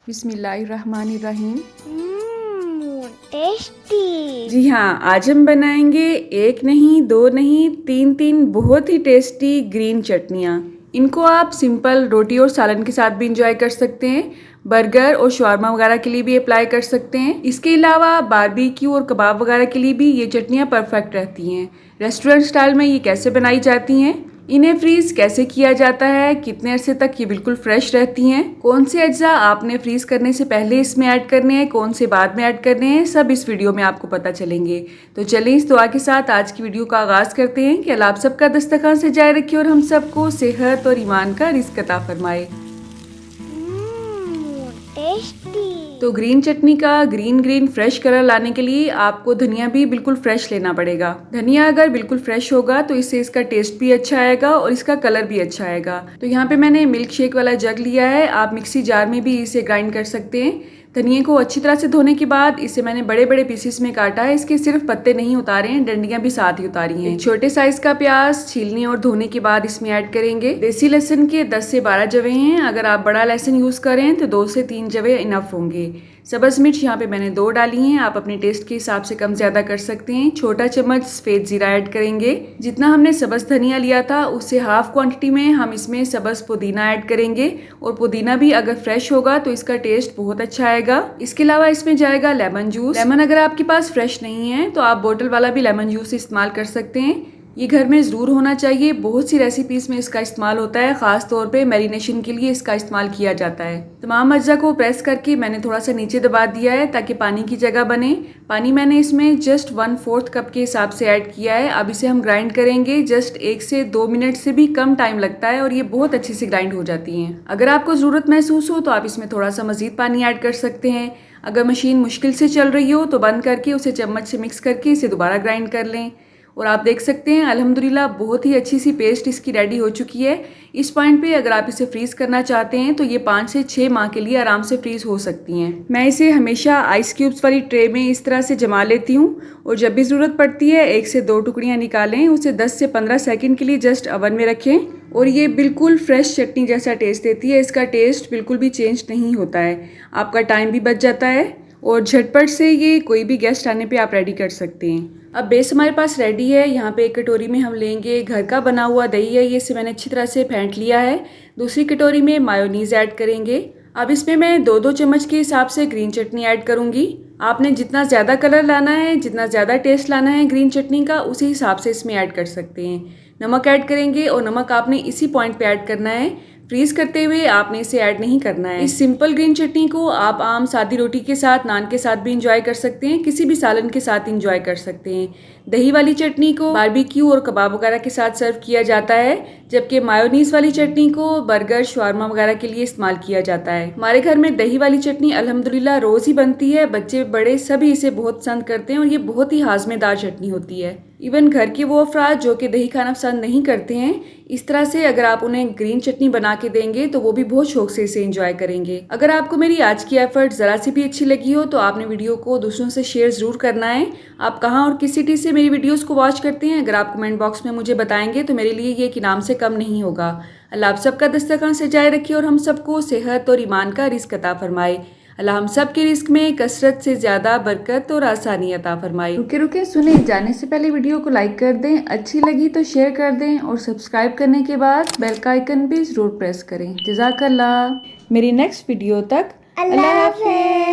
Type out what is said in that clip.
बिस्मिल्लाहिर्रहमानिर्रहीम। टेस्टी। जी हाँ, आज हम बनाएंगे एक नहीं, दो नहीं, तीन बहुत ही टेस्टी ग्रीन चटनियाँ। इनको आप सिंपल रोटी और सालन के साथ भी इंजॉय कर सकते हैं। बर्गर और शवारमा वगैरह के लिए भी अप्लाई कर सकते हैं। इसके अलावा बारबेक्यू और कबाब वगैरह के लिए भी ये चटनियाँ परफेक्ट रहती हैं। रेस्टोरेंट स्टाइल में ये कैसे बनाई जाती हैं, इन्हें फ्रीज कैसे किया जाता है, कितने अरसे तक ये बिल्कुल फ्रेश रहती हैं, कौन से अज्जा आपने फ्रीज करने से पहले इसमें ऐड करने हैं, कौन से बाद में ऐड करने हैं, सब इस वीडियो में आपको पता चलेंगे। तो चलिए इस दुआ के साथ आज की वीडियो का आगाज करते हैं कि अल्लाह आप सबका दस्तरखान सजाए रखे और हम सबको सेहत और ईमान का रिज़्क अता फरमाए। टेस्टी। तो ग्रीन चटनी का ग्रीन फ्रेश कलर लाने के लिए आपको धनिया भी बिल्कुल फ्रेश लेना पड़ेगा। धनिया अगर बिल्कुल फ्रेश होगा तो इससे इसका टेस्ट भी अच्छा आएगा और इसका कलर भी अच्छा आएगा। तो यहाँ पे मैंने मिल्क शेक वाला जग लिया है, आप मिक्सी जार में भी इसे ग्राइंड कर सकते हैं। धनिया को अच्छी तरह से धोने के बाद इसे मैंने बड़े बड़े पीसेस में काटा है। इसके सिर्फ पत्ते नहीं उतारे हैं, डंडियां भी साथ ही उतारी हैं। छोटे साइज का प्याज छीलने और धोने के बाद इसमें ऐड करेंगे। देसी लहसुन के 10 से 12 जवे हैं, अगर आप बड़ा लहसुन यूज करें तो 2 से 3 जवे इनफ होंगे। सब्ज मिर्च यहाँ पे मैंने 2 डाली हैं, आप अपने टेस्ट के हिसाब से कम ज्यादा कर सकते हैं। छोटा चम्मच सफेद जीरा ऐड करेंगे। जितना हमने सब्ज धनिया लिया था उससे हाफ क्वांटिटी में हम इसमें सब्ज पुदीना ऐड करेंगे और पुदीना भी अगर फ्रेश होगा तो इसका टेस्ट बहुत अच्छा आएगा। इसके अलावा इसमें जाएगा लेमन जूस। लेमन अगर आपके पास फ्रेश नहीं है तो आप बोतल वाला भी लेमन जूस इस्तेमाल कर सकते हैं। ये घर में ज़रूर होना चाहिए, बहुत सी रेसिपीज़ में इसका इस्तेमाल होता है, ख़ास तौर पे मैरिनेशन के लिए इसका इस्तेमाल किया जाता है। तमाम अज्जा को प्रेस करके मैंने थोड़ा सा नीचे दबा दिया है ताकि पानी की जगह बने। पानी मैंने इसमें जस्ट 1/4 कप के हिसाब से ऐड किया है। अब इसे हम ग्राइंड करेंगे। जस्ट 1 से 2 मिनट से भी कम टाइम लगता है और ये बहुत अच्छे से ग्राइंड हो जाती हैं। अगर आपको ज़रूरत महसूस हो तो आप इसमें थोड़ा सा मज़ीद पानी ऐड कर सकते हैं। अगर मशीन मुश्किल से चल रही हो तो बंद करके उसे चम्मच से मिक्स करके इसे दोबारा ग्राइंड कर लें। और आप देख सकते हैं अल्हम्दुलिल्लाह बहुत ही अच्छी सी पेस्ट इसकी रेडी हो चुकी है। इस पॉइंट पे अगर आप इसे फ्रीज़ करना चाहते हैं तो ये 5 से 6 माह के लिए आराम से फ्रीज़ हो सकती हैं। मैं इसे हमेशा आइस क्यूब्स वाली ट्रे में इस तरह से जमा लेती हूँ और जब भी ज़रूरत पड़ती है 1 से 2 टुकड़ियाँ निकालें, उसे 10 से 15 सेकंड के लिए जस्ट ओवन में रखें और ये बिल्कुल फ्रेश चटनी जैसा टेस्ट देती है। इसका टेस्ट बिल्कुल भी चेंज नहीं होता है, आपका टाइम भी बच जाता है और झटपट से ये कोई भी गेस्ट आने पे आप रेडी कर सकते हैं। अब बेस हमारे पास रेडी है। यहाँ पे एक कटोरी में हम लेंगे घर का बना हुआ दही है, ये इसे मैंने अच्छी तरह से फेंट लिया है। दूसरी कटोरी में मायोनीज़ ऐड करेंगे। अब इसमें मैं 2-2 चम्मच के हिसाब से ग्रीन चटनी ऐड करूँगी। आपने जितना ज़्यादा कलर लाना है, जितना ज़्यादा टेस्ट लाना है ग्रीन चटनी का, उसी हिसाब से इसमें ऐड कर सकते हैं। नमक ऐड करेंगे और नमक आपने इसी पॉइंट पे ऐड करना है, फ्रीज करते हुए आपने इसे ऐड नहीं करना है। इस सिंपल ग्रीन चटनी को आप आम सादी रोटी के साथ, नान के साथ भी इंजॉय कर सकते हैं, किसी भी सालन के साथ इंजॉय कर सकते हैं। दही वाली चटनी को बारबेक्यू और कबाब वगैरह के साथ सर्व किया जाता है, जबकि मायोनीज वाली चटनी को बर्गर शवारमा वगैरह के लिए इस्तेमाल किया जाता है। हमारे घर में दही वाली चटनी अल्हम्दुलिल्लाह रोज ही बनती है, बच्चे बड़े सभी इसे बहुत पसंद करते हैं और ये बहुत ही हाजमेदार चटनी होती है। इवन घर के वो अफराद जो कि दही खाना पसंद नहीं करते हैं, इस तरह से अगर आप उन्हें ग्रीन चटनी बना के देंगे तो वो भी बहुत शौक से इसे एंजॉय करेंगे। अगर आपको मेरी आज की एफर्ट जरा सी भी अच्छी लगी हो तो आपने वीडियो को दूसरों से शेयर जरूर करना है। आप कहाँ और किस सिटी से मेरी वीडियोस को वॉच करते हैं, अगर आप कमेंट बॉक्स में मुझे बताएंगे तो मेरे लिए ये एक इनाम से कम नहीं होगा। अल्लाह आप सबका दस्तरखान सजाए रखे और हम सबको सेहत और ईमान का रिज़्क अता फरमाए। अल्लाह हम सब के रिस्क में कसरत से ज़्यादा बरकत और आसानी अता फरमाए। रुके रुके सुने, जाने से पहले वीडियो को लाइक कर दें, अच्छी लगी तो शेयर कर दें और सब्सक्राइब करने के बाद बेल का आइकन भी ज़रूर प्रेस करें। जज़ाकल्लाह। मेरी नेक्स्ट वीडियो तक अल्लाह हाफ़िज़।